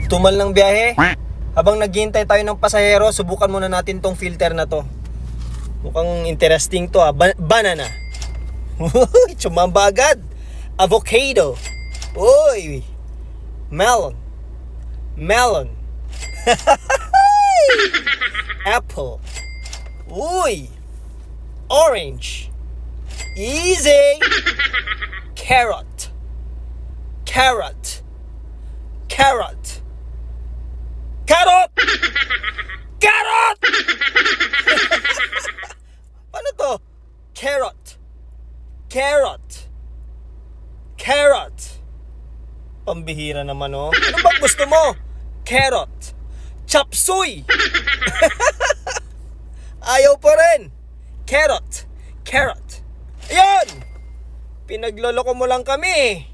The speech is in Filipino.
Tumal ng biyahe. Habang naghihintay tayo ng pasahero, subukan muna natin tong filter na to. Mukhang interesting to banana. Chumamba agad. Avocado. Uy. Melon. Melon. Apple. Uy. Orange. Easy. Carrot. Carrot. Carrot. Carrot! Carrot! Ano to? Carrot. Carrot. Carrot. Pambihira naman, oh. Ano bang gusto mo? Carrot. Chop suey. Ayaw pa rin. Carrot. Carrot. Ayan! Pinagloloko mo lang kami.